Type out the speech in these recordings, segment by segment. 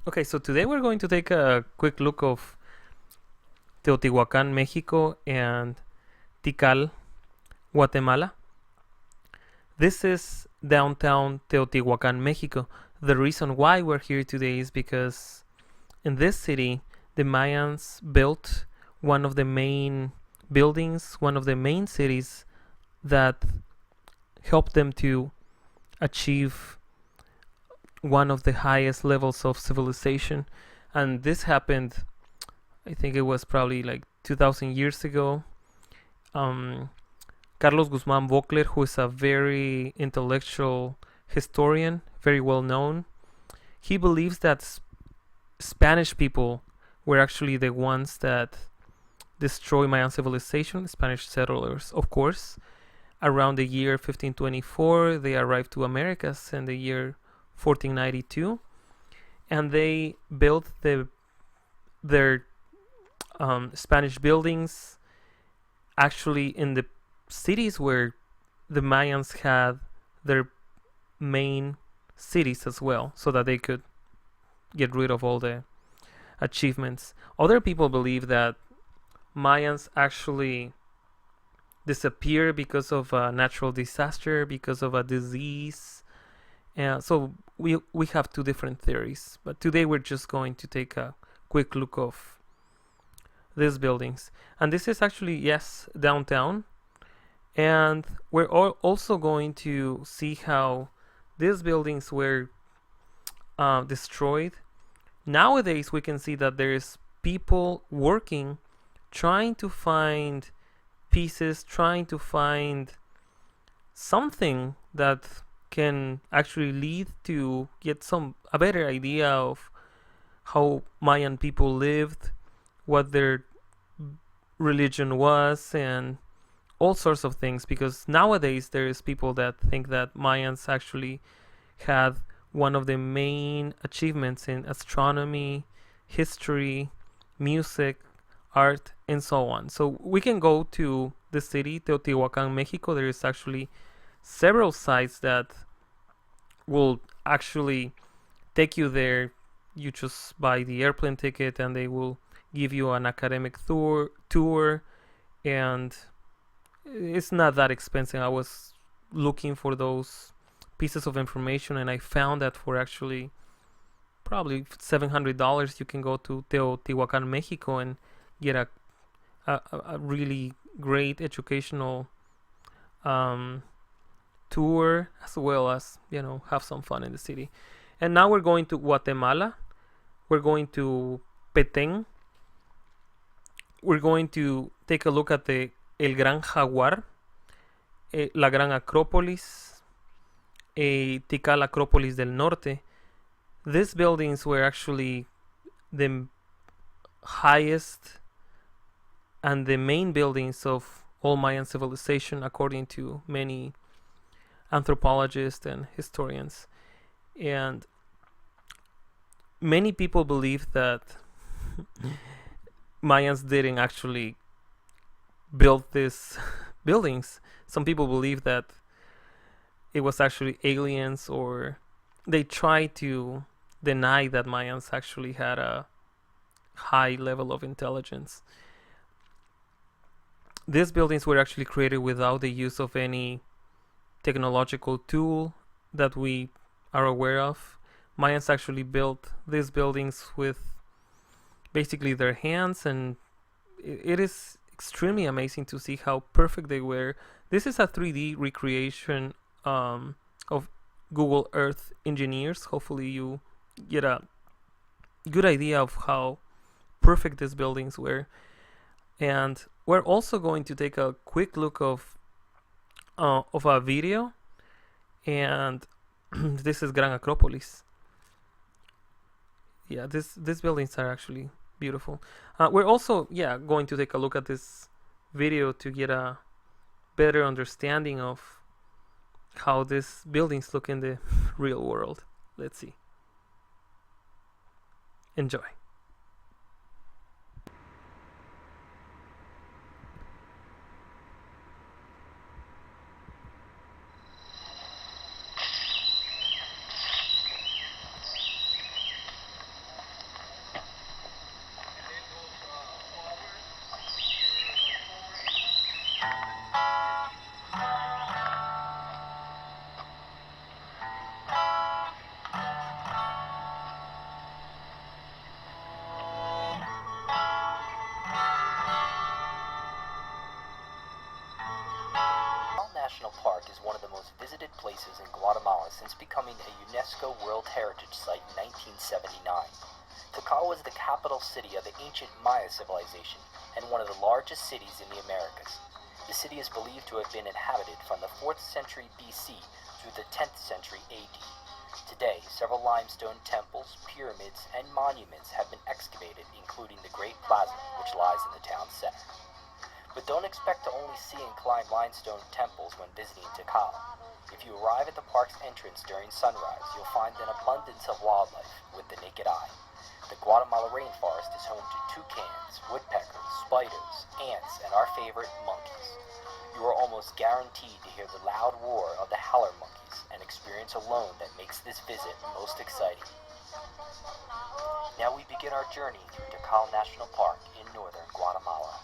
Okay, so today we're going to take a quick look of Teotihuacan, Mexico and Tikal, Guatemala. This is downtown Teotihuacan, Mexico. The reason why we're here today is because in this city, the Mayans built one of the main buildings, one of the main cities that helped them to achieve one of the highest levels of civilization. And this happened, I think it was probably like 2000 years ago. Um, Carlos Guzman Bocler, who is a very intellectual historian, very well known, he believes that Spanish people were actually the ones that destroyed Mayan civilization, Spanish settlers, of course. Around the year 1524, they arrived to Americas in the year 1492, and they built their Spanish buildings actually in the cities where the Mayans had their main cities as well, so that they could get rid of all the achievements. Other people believe that Mayans actually disappeared because of a natural disaster, because of a disease. So we have two different theories, but today we're just going to take a quick look of these buildings. And this is actually, yes, downtown. And we're also going to see how these buildings were destroyed. Nowadays, we can see that there's people working, trying to find pieces, trying to find something that can actually lead to get a better idea of how Mayan people lived, what their religion was, and all sorts of things. Because nowadays there is people that think that Mayans actually had one of the main achievements in astronomy, history, music, art, and so on. So we can go to the city Teotihuacan, Mexico. There is actually several sites that will actually take you there. You just buy the airplane ticket and they will give you an academic tour, and it's not that expensive. I was looking for those pieces of information and I found that for actually probably $700 you can go to Teotihuacan, Mexico, and get a really great educational tour, as well as have some fun in the city. And now we're going to Guatemala. We're going to Petén. We're going to take a look at the El Gran Jaguar, La Gran Acrópolis, Tikal Acrópolis del Norte. These buildings were actually the highest and the main buildings of all Mayan civilization, according to many anthropologists and historians. And many people believe that Mayans didn't actually build these buildings. Some people believe that it was actually aliens, or they try to deny that Mayans actually had a high level of intelligence. These buildings were actually created without the use of any technological tool that we are aware of. Mayans actually built these buildings with basically their hands, and it is extremely amazing to see how perfect they were. This is a 3D recreation of Google Earth engineers. Hopefully you get a good idea of how perfect these buildings were. And we're also going to take a quick look of a video, and this is Gran Acrópolis. Yeah, these buildings are actually beautiful. We're also going to take a look at this video to get a better understanding of how these buildings look in the real world. Let's see. Enjoy. National Park is one of the most visited places in Guatemala since becoming a UNESCO World Heritage Site in 1979. Tikal was the capital city of the ancient Maya civilization and one of the largest cities in the Americas. The city is believed to have been inhabited from the 4th century BC through the 10th century AD. Today, several limestone temples, pyramids, and monuments have been excavated, including the Great Plaza, which lies in the town center. But don't expect to only see and climb limestone temples when visiting Tikal. If you arrive at the park's entrance during sunrise, you'll find an abundance of wildlife with the naked eye. The Guatemala rainforest is home to toucans, woodpeckers, spiders, ants, and our favorite, monkeys. You are almost guaranteed to hear the loud roar of the howler monkeys, an experience alone that makes this visit most exciting. Now we begin our journey through Tikal National Park in northern Guatemala.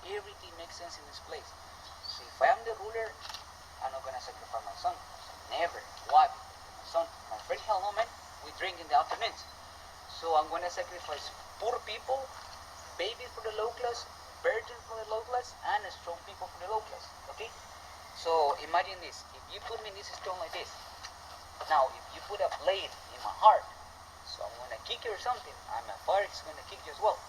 Everything makes sense in this place. So if I am the ruler, I'm not gonna sacrifice my son. Never. Why? My son, my friend Helmet, we drink in the afternoons. So I'm gonna sacrifice poor people, babies for the low class, virgins for the low class, and strong people for the low class. Okay? So imagine this. If you put me in this stone like this, now if you put a blade in my heart, so I'm gonna kick you or something, and my father is gonna kick you as well.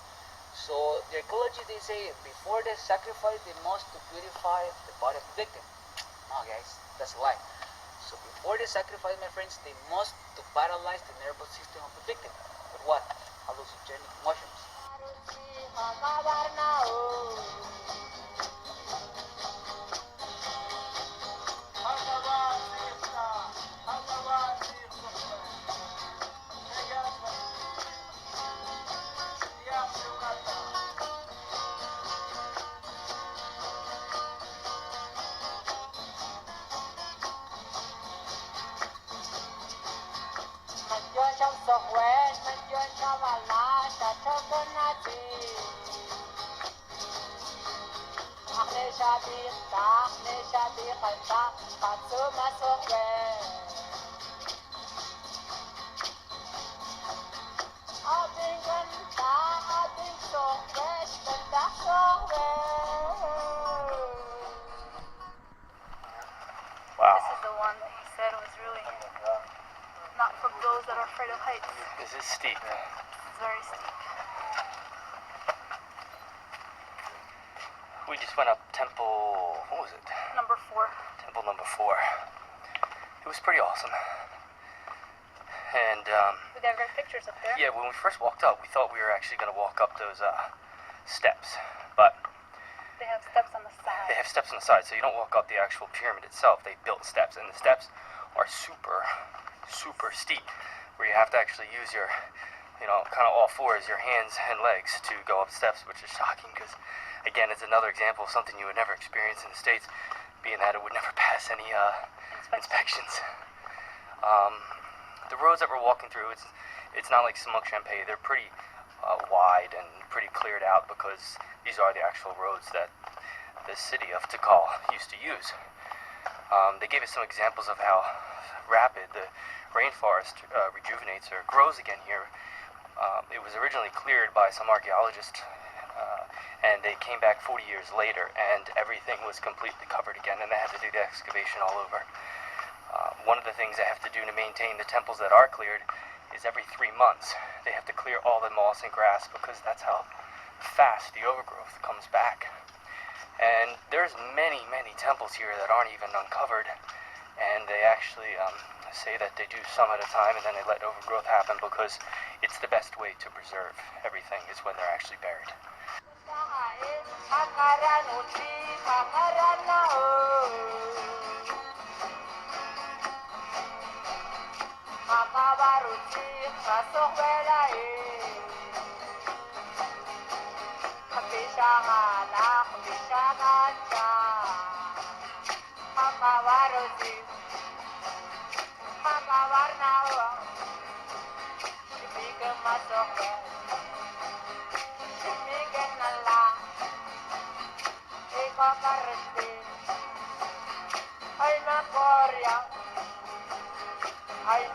So the ecology, they say before the sacrifice they must to purify the body of the victim. No guys, that's a lie. So before the sacrifice, my friends, they must to paralyze the nervous system of the victim. But what? Hallucinogenic mushrooms. Wow. This is the one that he said was really not for those that are afraid of heights. This is steep. It's very steep. We just went up temple, what was it? Number 4. Temple number 4. It was pretty awesome. And We got great pictures up there. yeah, when we first walked up, we thought we were actually going to walk up those steps, but They have steps on the side. they have steps on the side, so you don't walk up the actual pyramid itself. They built steps, and the steps are super steep, where you have to actually use your, kind of all fours, your hands and legs to go up steps, which is shocking because, again, it's another example of something you would never experience in the States, being that it would never pass any inspections. The roads that we're walking through, it's not like Smoke Champagne. They're pretty wide and pretty cleared out because these are the actual roads that the city of Tikal used to use. They gave us some examples of how rapid the rainforest rejuvenates or grows again here. It was originally cleared by some archaeologists, and they came back 40 years later, and everything was completely covered again, and they had to do the excavation all over. One of the things they have to do to maintain the temples that are cleared is every 3 months they have to clear all the moss and grass because that's how fast the overgrowth comes back. And there's many temples here that aren't even uncovered, and they actually say that they do some at a time and then they let overgrowth happen because it's the best way to preserve everything is when they're actually buried.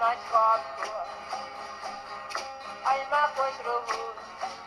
night walk. I'm a voice robot.